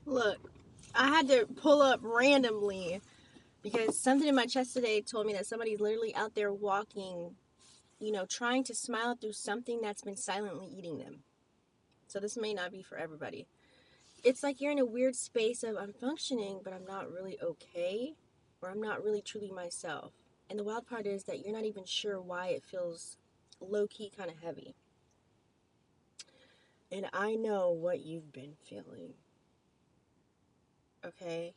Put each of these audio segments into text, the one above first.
Look, I had to pull up randomly because something in my chest today told me that somebody's literally out there walking, trying to smile through something that's been silently eating them. So this may not be for everybody. It's like you're in a weird space of I'm functioning, but I'm not really okay, or I'm not really truly myself. And the wild part is that you're not even sure why it feels low key kind of heavy. And I know what you've been feeling, okay?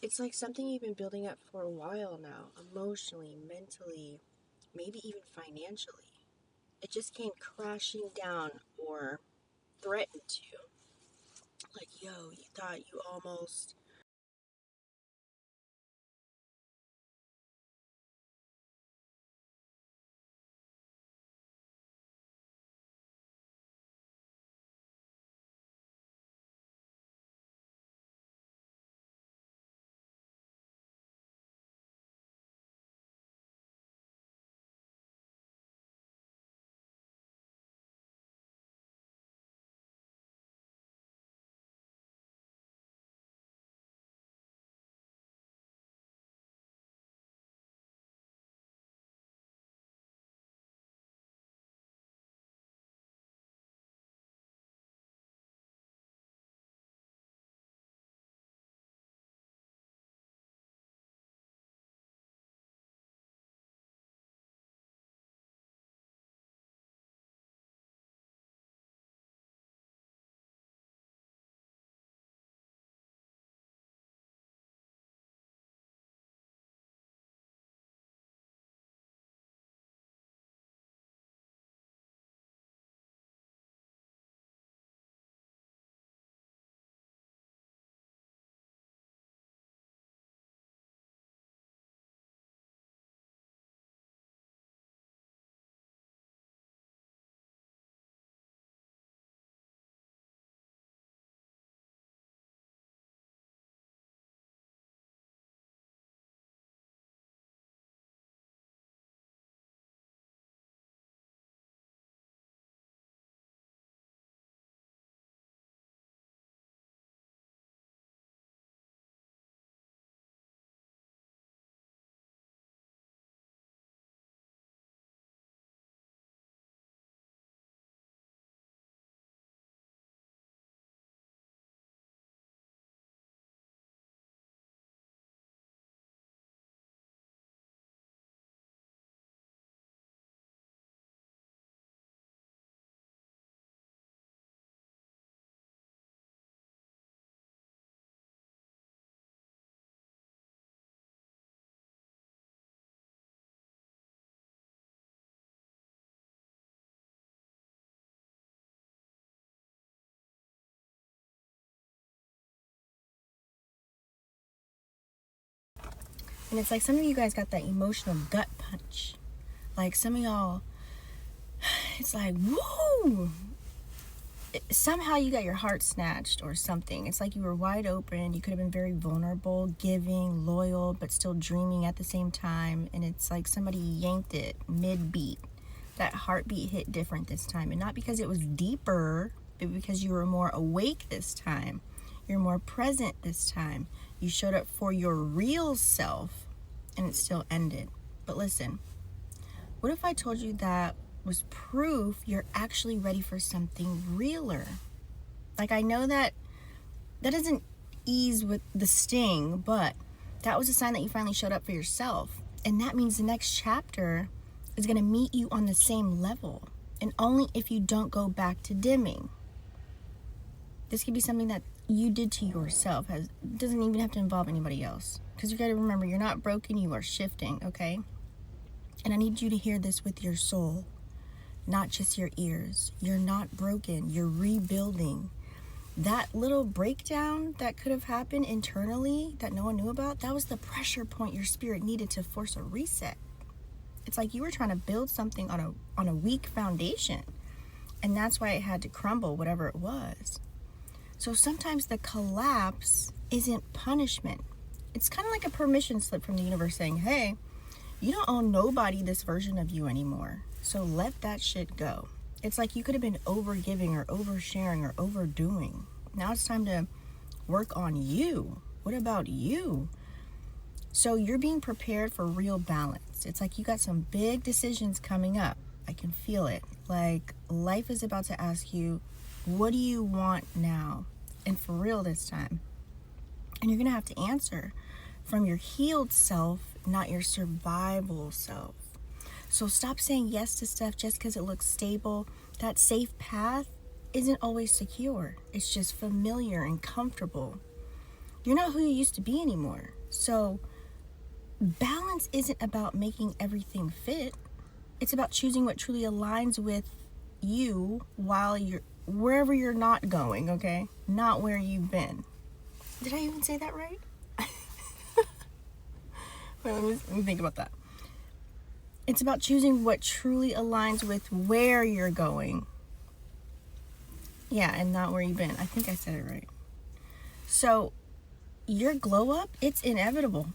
It's like something you've been building up for a while now, emotionally, mentally, maybe even financially. It just came crashing down or threatened to. Like, yo, you thought you almost. And it's like some of you guys got that emotional gut punch. Like some of y'all, it's like, woo! Somehow you got your heart snatched or something. It's like you were wide open. You could have been very vulnerable, giving, loyal, but still dreaming at the same time. And it's like somebody yanked it mid-beat. That heartbeat hit different this time. And not because it was deeper, but because you were more awake this time. You're more present this time. You showed up for your real self, and it still ended. But listen, what if I told you that was proof you're actually ready for something realer? Like, I know that doesn't ease with the sting, but that was a sign that you finally showed up for yourself. And that means the next chapter is going to meet you on the same level, and only if you don't go back to dimming. This could be something that you did to yourself. Doesn't even have to involve anybody else, because you got to remember, you're not broken, you are shifting, okay? And I need you to hear this with your soul, not just your ears. You're not broken, you're rebuilding. That little breakdown that could have happened internally that no one knew about, that was the pressure point your spirit needed to force a reset. It's like you were trying to build something on a weak foundation, and that's why it had to crumble, whatever it was. So sometimes the collapse isn't punishment. It's kind of like a permission slip from the universe saying, hey, you don't owe nobody this version of you anymore, so let that shit go. It's like you could have been overgiving or oversharing or overdoing. Now it's time to work on you. What about you? So you're being prepared for real balance. It's like you got some big decisions coming up. I can feel it. Like life is about to ask you, what do you want now? And for real this time. And you're going to have to answer from your healed self, not your survival self. So stop saying yes to stuff just because it looks stable. That safe path isn't always secure. It's just familiar and comfortable. You're not who you used to be anymore. So balance isn't about making everything fit. It's about choosing what truly aligns with you while you're wherever you're not going, okay? Not where you've been. Did I even say that right? Wait, let me think about that. It's about choosing what truly aligns with where you're going. Yeah, and not where you've been. I think I said it right. So, your glow up, it's inevitable.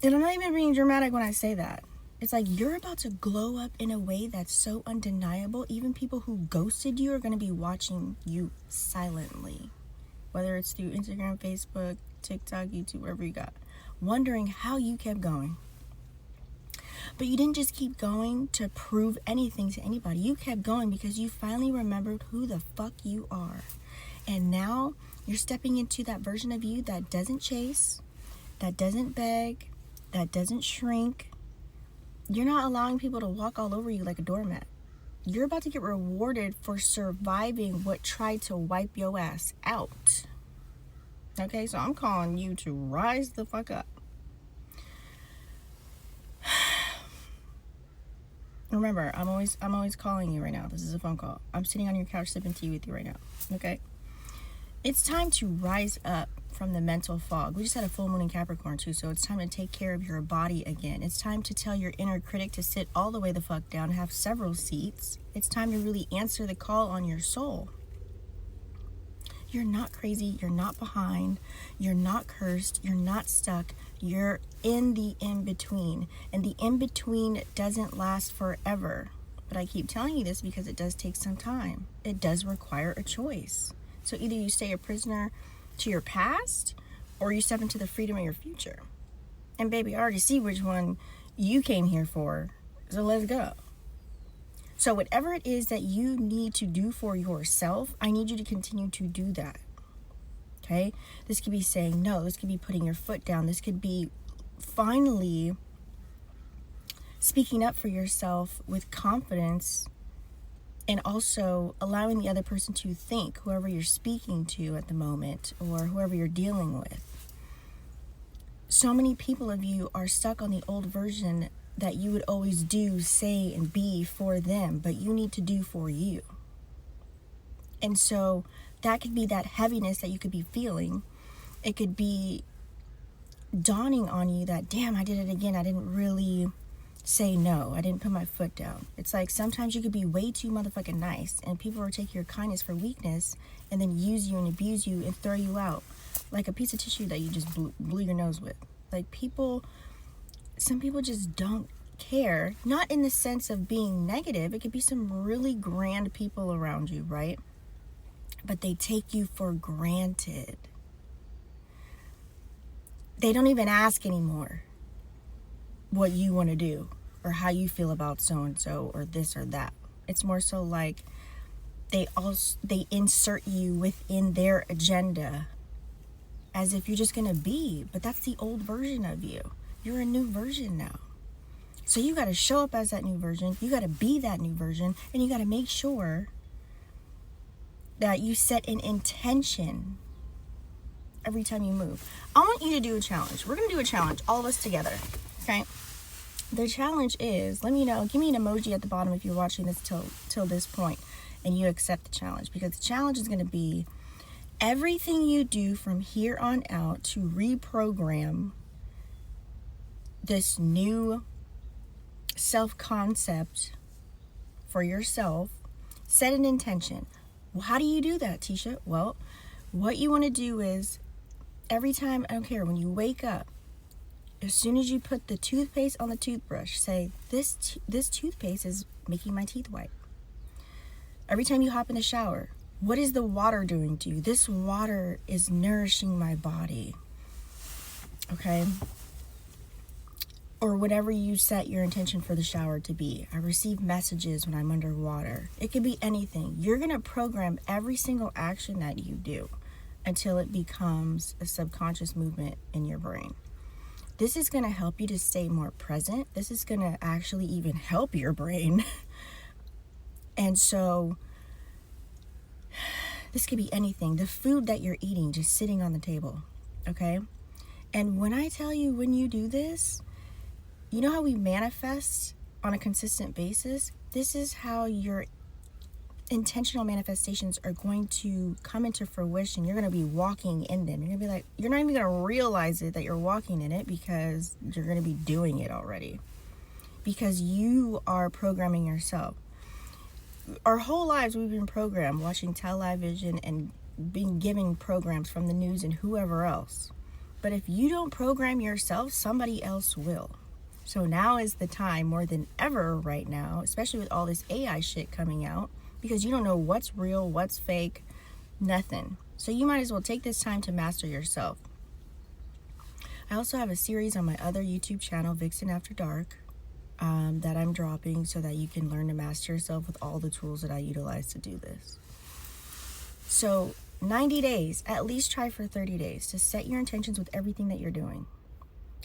And I'm not even being dramatic when I say that. It's like you're about to glow up in a way that's so undeniable. Even people who ghosted you are going to be watching you silently. Whether it's through Instagram, Facebook, TikTok, YouTube, wherever you got. Wondering how you kept going. But you didn't just keep going to prove anything to anybody. You kept going because you finally remembered who the fuck you are. And now you're stepping into that version of you that doesn't chase, that doesn't beg, that doesn't shrink. You're not allowing people to walk all over you like a doormat. You're about to get rewarded for surviving what tried to wipe your ass out. Okay, so I'm calling you to rise the fuck up. Remember, I'm always calling you right now. This is a phone call. I'm sitting on your couch sipping tea with you right now. Okay? It's time to rise up from the mental fog. We just had a full moon in Capricorn too, so it's time to take care of your body again. It's time to tell your inner critic to sit all the way the fuck down, have several seats. It's time to really answer the call on your soul. You're not crazy. You're not behind. You're not cursed. You're not stuck. You're in the in-between. And the in-between doesn't last forever. But I keep telling you this because it does take some time. It does require a choice. So either you stay a prisoner to your past or you step into the freedom of your future. And baby, I already see which one you came here for. So let's go. So whatever it is that you need to do for yourself, I need you to continue to do that. Okay? This could be saying no. This could be putting your foot down. This could be finally speaking up for yourself with confidence and also allowing the other person to think, whoever you're speaking to at the moment or whoever you're dealing with. So many people of you are stuck on the old version that you would always do, say, and be for them, but you need to do for you. And so that could be that heaviness that you could be feeling. It could be dawning on you that, damn, I did it again. I didn't really say no. I didn't put my foot down. It's like sometimes you could be way too motherfucking nice and people will take your kindness for weakness and then use you and abuse you and throw you out like a piece of tissue that you just blew your nose with. Like some people just don't care, not in the sense of being negative. It could be some really grand people around you, right? But they take you for granted. They don't even ask anymore what you want to do or how you feel about so-and-so or this or that. It's more so like they insert you within their agenda as if you're just going to be, but that's the old version of you. You're a new version now. So you got to show up as that new version. You got to be that new version. And you got to make sure that you set an intention every time you move. I want you to do a challenge. We're going to do a challenge, all of us together. Okay? The challenge is, let me know, give me an emoji at the bottom if you're watching this till this point and you accept the challenge. Because the challenge is going to be everything you do from here on out to reprogram this new self-concept for yourself. Set an intention. Well, how do you do that, Tisha? Well, what you want to do is every time, I don't care, when you wake up, as soon as you put the toothpaste on the toothbrush, say, this toothpaste is making my teeth white. Every time you hop in the shower, What is the water doing to you? This water is nourishing my body. Okay? Or whatever you set your intention for the shower to be. I receive messages when I'm underwater. It could be anything. You're going to program every single action that you do until it becomes a subconscious movement in your brain. This is going to help you to stay more present. This is going to actually even help your brain. And so this could be anything. The food that you're eating, just sitting on the table. Okay? And when I tell you, when you do this, you know how we manifest on a consistent basis? This is how your intentional manifestations are going to come into fruition. You're going to be walking in them. You're going to be like, you're not even going to realize it that you're walking in it, because you're going to be doing it already. Because you are programming yourself. Our whole lives we've been programmed, watching television and being given programs from the news and whoever else. But if you don't program yourself, somebody else will. So now is the time, more than ever right now, especially with all this AI shit coming out, because you don't know what's real, what's fake, nothing. So you might as well take this time to master yourself. I also have a series on my other YouTube channel, Vixen After Dark, that I'm dropping so that you can learn to master yourself with all the tools that I utilize to do this. So 90 days, at least try for 30 days to set your intentions with everything that you're doing.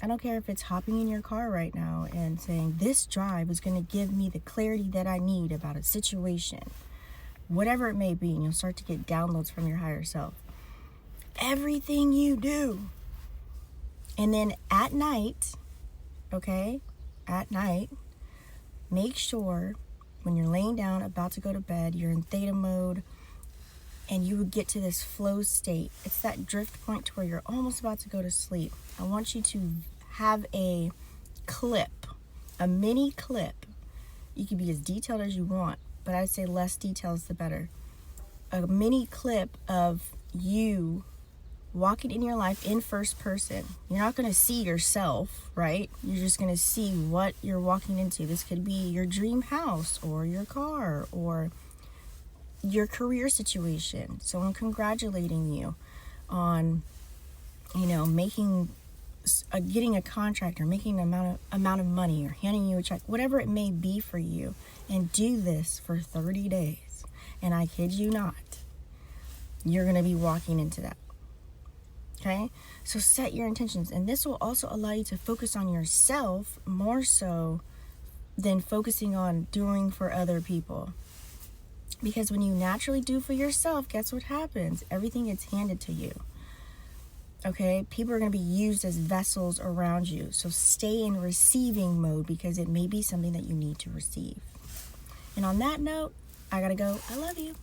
I don't care if it's hopping in your car right now and saying, this drive is going to give me the clarity that I need about a situation. Whatever it may be, and you'll start to get downloads from your higher self. Everything you do. And then at night, okay, at night, make sure when you're laying down, about to go to bed, you're in theta mode, and you would get to this flow state. It's that drift point to where you're almost about to go to sleep. I want you to have a clip, a mini clip. You can be as detailed as you want, but I'd say less details the better. A mini clip of you walking in your life in first person. You're not going to see yourself, right? You're just going to see what you're walking into. This could be your dream house or your car or your career situation. Someone congratulating you on, making, getting a contract or making an amount of money or handing you a check, whatever it may be for you. And do this for 30 days. And I kid you not, you're going to be walking into that. Okay? So set your intentions. And this will also allow you to focus on yourself more so than focusing on doing for other people. Because when you naturally do for yourself, guess what happens? Everything gets handed to you. Okay? People are going to be used as vessels around you. So stay in receiving mode, because it may be something that you need to receive. And on that note, I gotta go. I love you.